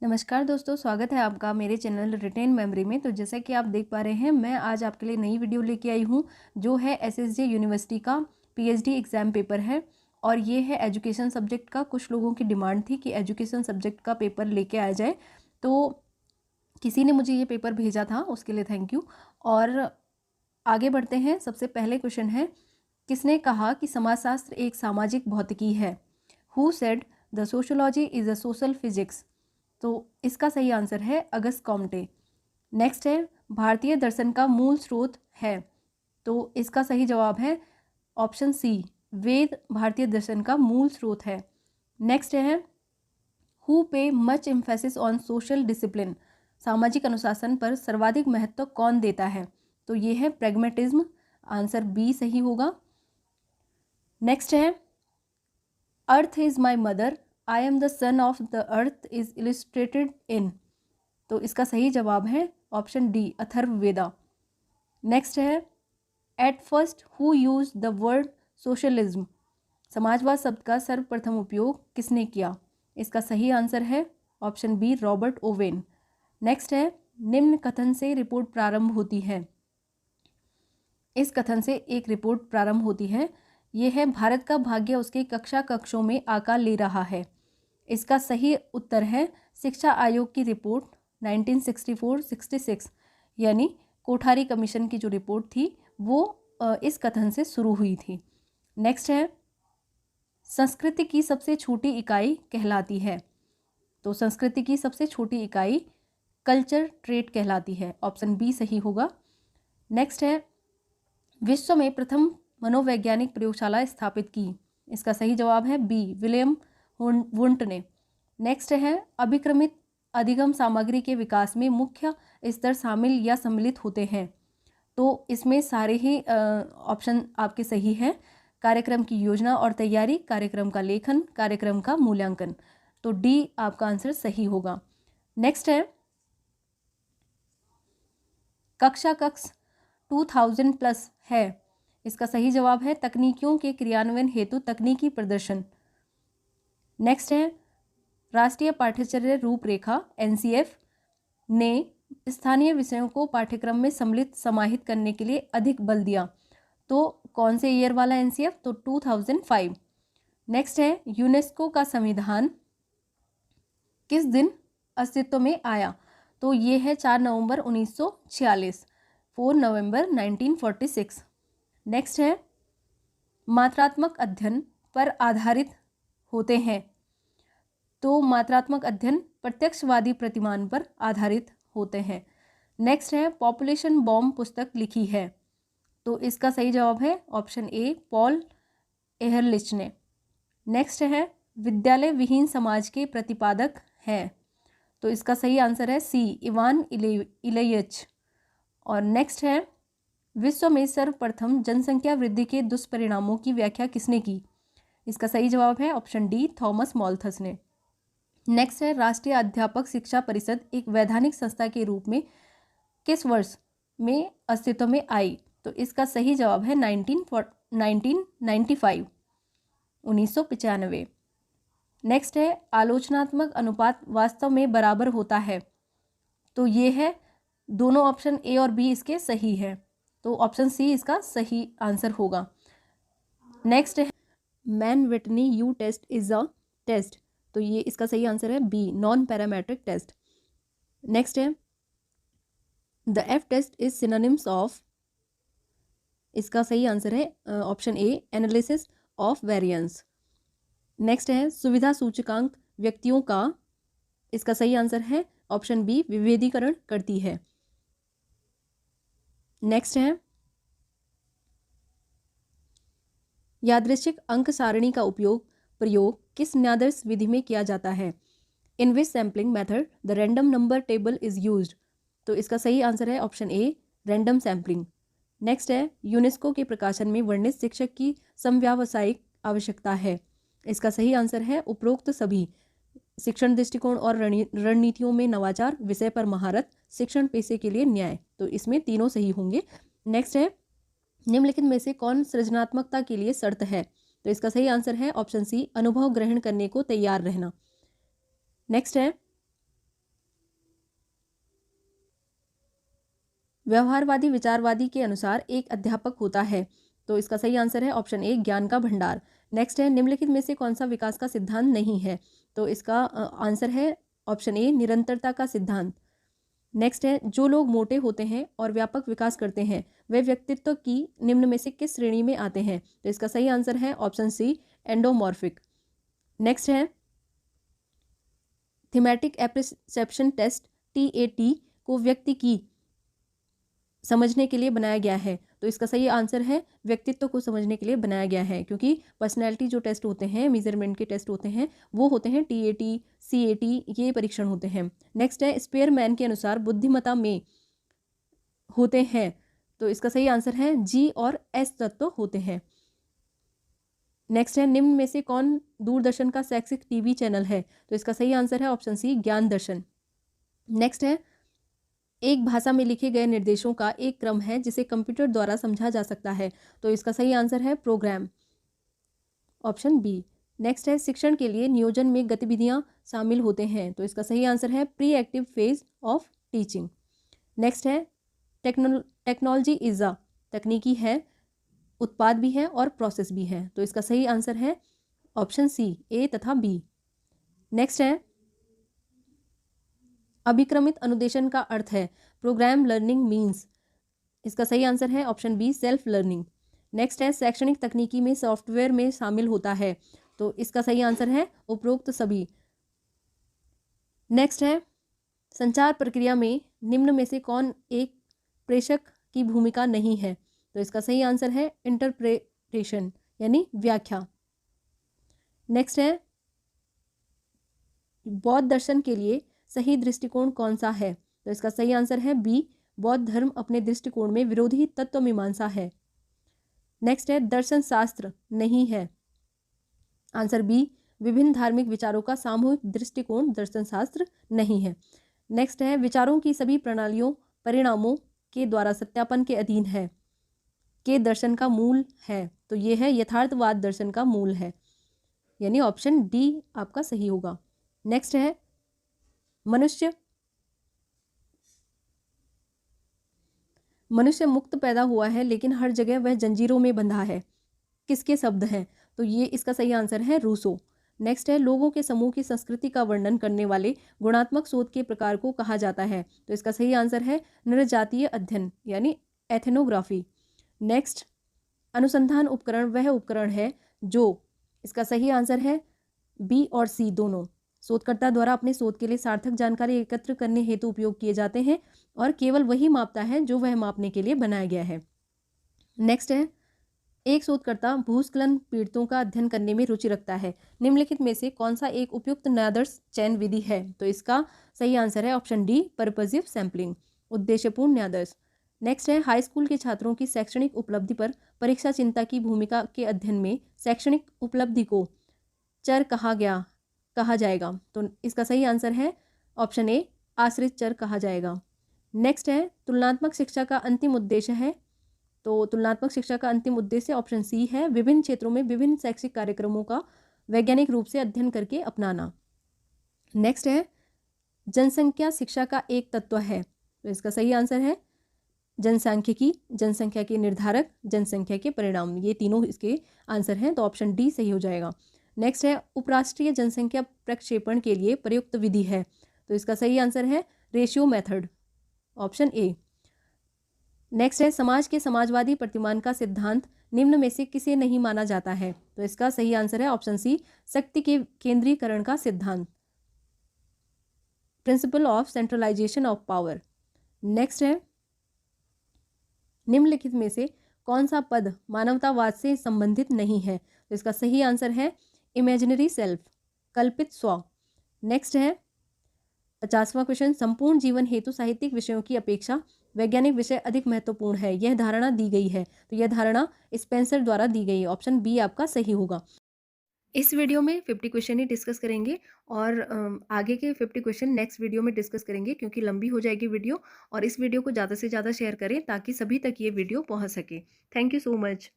नमस्कार दोस्तों, स्वागत है आपका मेरे चैनल रिटेन मेमोरी में। तो जैसा कि आप देख पा रहे हैं, मैं आज आपके लिए नई वीडियो लेके आई हूँ जो है एसएसजे यूनिवर्सिटी का पीएचडी एग्ज़ाम पेपर है। और ये है एजुकेशन सब्जेक्ट का। कुछ लोगों की डिमांड थी कि एजुकेशन सब्जेक्ट का पेपर लेके आया जाए, तो किसी ने मुझे ये पेपर भेजा था, उसके लिए थैंक यू। और आगे बढ़ते हैं। सबसे पहले क्वेश्चन है, किसने कहा कि समाजशास्त्र एक सामाजिक भौतिकी है? Who said the sociology is a social physics? तो इसका सही आंसर है अगस्त कॉम्टे। नेक्स्ट है, भारतीय दर्शन का मूल स्रोत है? तो इसका सही जवाब है ऑप्शन सी, वेद भारतीय दर्शन का मूल स्रोत है। नेक्स्ट है, हु पे much emphasis on social discipline? सामाजिक अनुशासन पर सर्वाधिक महत्व कौन देता है? तो ये है प्रैग्मेटिज्म। आंसर बी सही होगा। Next is, earth is my mother, I am the son of the earth is illustrated in? तो इसका सही जवाब है option D, Atharvaveda. Next is, at first who use the word socialism? समाजवाद शब्द का सर्वप्रथम उपयोग किसने किया? इसका सही आंसर है option B, Robert Owen. Next है, निम्न कथन से रिपोर्ट प्रारंभ होती है? इस कथन से एक रिपोर्ट प्रारंभ होती है, ये है, भारत का भाग्य उसके कक्षा कक्षों में आकार ले रहा है। इसका सही उत्तर है शिक्षा आयोग की रिपोर्ट 1964-66, यानी कोठारी कमीशन की जो रिपोर्ट थी वो इस कथन से शुरू हुई थी। नेक्स्ट है, संस्कृति की सबसे छोटी इकाई कहलाती है? तो संस्कृति की सबसे छोटी इकाई कल्चर ट्रेट कहलाती है। ऑप्शन बी सही होगा। नेक्स्ट है, विश्व में प्रथम मनोवैज्ञानिक प्रयोगशाला स्थापित की? इसका सही जवाब है बी, विलियम वुंट ने। नेक्स्ट है, अभिक्रमित अधिगम सामग्री के विकास में मुख्य स्तर शामिल या सम्मिलित होते हैं? तो इसमें सारे ही ऑप्शन आपके सही हैं। कार्यक्रम की योजना और तैयारी, कार्यक्रम का लेखन, कार्यक्रम का मूल्यांकन। तो डी आपका आंसर सही होगा। नेक्स्ट है, कक्षा कक्ष 2000 प्लस है? इसका सही जवाब है तकनीकियों के क्रियान्वयन हेतु तकनीकी प्रदर्शन। नेक्स्ट है, राष्ट्रीय पाठ्यचर्या रूपरेखा एनसीएफ ने स्थानीय विषयों को पाठ्यक्रम में सम्मिलित समाहित करने के लिए अधिक बल दिया? तो कौन से ईयर वाला एनसीएफ? तो 2005। नेक्स्ट है, यूनेस्को का संविधान किस दिन अस्तित्व में आया? तो ये है 4 नवंबर 1946, 4 नवंबर 1946। नेक्स्ट है, मात्रात्मक अध्ययन पर आधारित होते हैं? तो मात्रात्मक अध्ययन प्रत्यक्षवादी प्रतिमान पर आधारित होते हैं। नेक्स्ट है, पॉपुलेशन बॉम्ब पुस्तक लिखी है? तो इसका सही जवाब है ऑप्शन ए, पॉल एहरलिच ने। नेक्स्ट है, विद्यालय विहीन समाज के प्रतिपादक हैं? तो इसका सही आंसर है सी, इवान इलियच। और नेक्स्ट है, विश्व में सर्वप्रथम जनसंख्या वृद्धि के दुष्परिणामों की व्याख्या किसने की? इसका सही जवाब है ऑप्शन डी, थॉमस मॉल्थस ने। नेक्स्ट है, राष्ट्रीय अध्यापक शिक्षा परिषद एक वैधानिक संस्था के रूप में किस वर्ष में अस्तित्व में आई? तो इसका सही जवाब है 1995, 1995। नेक्स्ट है, आलोचनात्मक अनुपात वास्तव में बराबर होता है? तो ये है, दोनों ऑप्शन ए और बी इसके सही है, तो ऑप्शन सी इसका सही आंसर होगा। Next is, Mann Whitney U test is a test? तो ये इसका सही आंसर है B, non parametric test. Next is, the F test is synonyms of? इसका सही आंसर है option A, analysis of variance. Next is, सुविधा सूचकांक व्यक्तियों का? इसका सही आंसर है ऑप्शन बी, विभेदीकरण करती है। नेक्स्ट है, यादृच्छिक अंक सारणी का प्रयोग किस न्यायाधीश विधि में किया जाता है? In which sampling method the random number table is used? तो इसका सही आंसर है option A, random sampling. Next is, UNESCO के प्रकाशन में वर्णित शिक्षक की समव्यावसायिक आवश्यकता है? इसका सही आंसर है उपरोक्त सभी। शिक्षण दृष्टिकोण और रणनीतियों में नवाचार, विषय पर महारत, शिक्षण पेशे के लिए न्याय। तो इसमें तीनों सही होंगे। नेक्स्ट है, निम्नलिखित में से कौन सृजनात्मकता के लिए शर्त है? तो इसका सही आंसर है ऑप्शन सी, अनुभव ग्रहण करने को तैयार रहना। नेक्स्ट है, व्यवहारवादी विचारवादी के अनुसार एक अध्यापक होता है, तो इसका सही आंसर है ऑप्शन ए ज्ञान का भंडार। नेक्स्ट है निम्नलिखित में से कौन सा विकास का सिद्धांत नहीं है, तो इसका आंसर है ऑप्शन ए निरंतरता का सिद्धांत। नेक्स्ट है जो लोग मोटे होते हैं और व्यापक विकास करते हैं वे व्यक्तित्व की निम्न में से किस श्रेणी में आते हैं, तो इसका सही आंसर है ऑप्शन सी एंडोमॉर्फिक। नेक्स्ट है थीमेटिक एप्रिसेप्शन टेस्ट TAT को व्यक्ति की समझने के लिए बनाया गया है, तो इसका सही आंसर है व्यक्तित्व को समझने के लिए बनाया गया है, क्योंकि पर्सनैलिटी जो टेस्ट होते हैं मेजरमेंट के टेस्ट होते हैं वो होते हैं TAT CAT ये परीक्षण होते हैं। नेक्स्ट है स्पेयरमैन के अनुसार बुद्धिमत्ता में होते हैं, तो इसका सही आंसर है G और S तत्व होते हैं। नेक्स्ट है निम्न में से कौन दूरदर्शन का शैक्षिक TV चैनल है, तो इसका सही आंसर है ऑप्शन सी ज्ञान दर्शन। नेक्स्ट है एक भाषा में लिखे गए निर्देशों का एक क्रम है जिसे कंप्यूटर द्वारा समझा जा सकता है, तो इसका सही आंसर है प्रोग्राम, ऑप्शन बी। नेक्स्ट है शिक्षण के लिए नियोजन में गतिविधियां शामिल होते हैं, तो इसका सही आंसर है pre active phase of teaching. Next है टेक्नोलॉजी इज अ तकनीकी है, उत्पाद भी है और प्रोसेस भी है, तो इसका सही आंसर है ऑप्शन सी ए तथा बी। नेक्स्ट है अभिक्रमित अनुदेशन का अर्थ है प्रोग्राम लर्निंग मीन्स, इसका सही आंसर है option be self learning. Next है शैक्षणिक तकनीकी में सॉफ्टवेयर में शामिल होता है, तो इसका सही आंसर है उपरोक्त सभी। नेक्स्ट है संचार प्रक्रिया में निम्न में से कौन एक प्रेषक की भूमिका नहीं है, तो इसका सही आंसर है इंटरप्रेटेशन यानी व्याख्या। नेक्स्ट है बौद्ध दर्शन के लिए सही दृष्टिकोण कौन सा है, तो इसका सही आंसर है बी बौद्ध धर्म अपने दृष्टिकोण में विरोधी तत्व मीमांसा है। नेक्स्ट है दर्शन शास्त्र नहीं है, आंसर बी विभिन्न धार्मिक विचारों का सामूहिक दृष्टिकोण दर्शन शास्त्र नहीं है। नेक्स्ट है विचारों की सभी प्रणालियों परिणामों के द्वारा सत्यापन के अधीन है के दर्शन का मूल है, तो ये है यथार्थवाद दर्शन का मूल है, यानी ऑप्शन डी आपका सही होगा। नेक्स्ट है मनुष्य मुक्त पैदा हुआ है लेकिन हर जगह वह जंजीरों में बंधा है, किसके शब्द हैं, तो ये इसका सही आंसर है रूसो। नेक्स्ट है लोगों के समूह की संस्कृति का वर्णन करने वाले गुणात्मक शोध के प्रकार को कहा जाता है, तो इसका सही आंसर है नृजातीय अध्ययन यानी एथनोग्राफी। नेक्स्ट अनुसंधान उपकरण वह उपकरण है जो, इसका सही आंसर है बी और सी दोनों, शोधकर्ता द्वारा अपने शोध के लिए सार्थक जानकारी एकत्र करने हेतु उपयोग किए जाते हैं और केवल वही मापता है जो वह मापने के लिए बनाया गया है। नेक्स्ट है एक शोधकर्ता भूस्खलन पीड़ितों का अध्ययन करने में रुचि रखता है, निम्नलिखित में से कौन सा एक उपयुक्त न्यायादर्श चयन विधि है, तो इसका सही आंसर है ऑप्शन डी पर्पजिव सैंपलिंग उद्देश्यपूर्ण न्यायादर्श। नेक्स्ट है हाई स्कूल के छात्रों की शैक्षणिक उपलब्धि पर परीक्षा चिंता की भूमिका के अध्ययन में शैक्षणिक उपलब्धि को चर कहा जाएगा, तो इसका सही आंसर है ऑप्शन ए आश्रित चर कहा जाएगा। नेक्स्ट है तुलनात्मक शिक्षा का अंतिम उद्देश्य है, तो तुलनात्मक शिक्षा का अंतिम उद्देश्य ऑप्शन सी है विभिन्न क्षेत्रों में विभिन्न शैक्षिक कार्यक्रमों का वैज्ञानिक रूप से अध्ययन करके अपनाना। नेक्स्ट है जनसंख्या शिक्षा का एक तत्व है, तो इसका सही आंसर है जनसांख्यिकी, जनसंख्या के निर्धारक, जनसंख्या के परिणाम, ये तीनों इसके आंसर हैं, तो ऑप्शन डी सही हो जाएगा। नेक्स्ट है उपराष्ट्रीय जनसंख्या प्रक्षेपण के लिए प्रयुक्त विधि है, तो इसका सही आंसर है ratio method, option A. Next है समाज के समाजवादी प्रतिमान का सिद्धांत निम्न में से किसे नहीं माना जाता है, तो इसका सही आंसर है ऑप्शन सी शक्ति के केंद्रीकरण का सिद्धांत, principle of centralisation of power. Next है निम्नलिखित में से कौन सा पद मानवतावाद से संबंधित नहीं है, तो इसका सही आंसर है इमेजिनरी सेल्फ, कल्पित स्व। नेक्स्ट है 50वां क्वेश्चन संपूर्ण जीवन हेतु साहित्यिक विषयों की अपेक्षा वैज्ञानिक विषय अधिक महत्वपूर्ण है, यह धारणा दी गई है, तो यह धारणा स्पेंसर द्वारा दी गई है, ऑप्शन बी आपका सही होगा। इस वीडियो में 50 क्वेश्चन ही डिस्कस करेंगे और आगे के 50 क्वेश्चन नेक्स्ट वीडियो में डिस्कस करेंगे, क्योंकि लंबी हो जाएगी वीडियो, और इस वीडियो को ज़्यादा से ज़्यादा शेयर करें ताकि सभी तक ये वीडियो पहुंच सके। Thank you so much.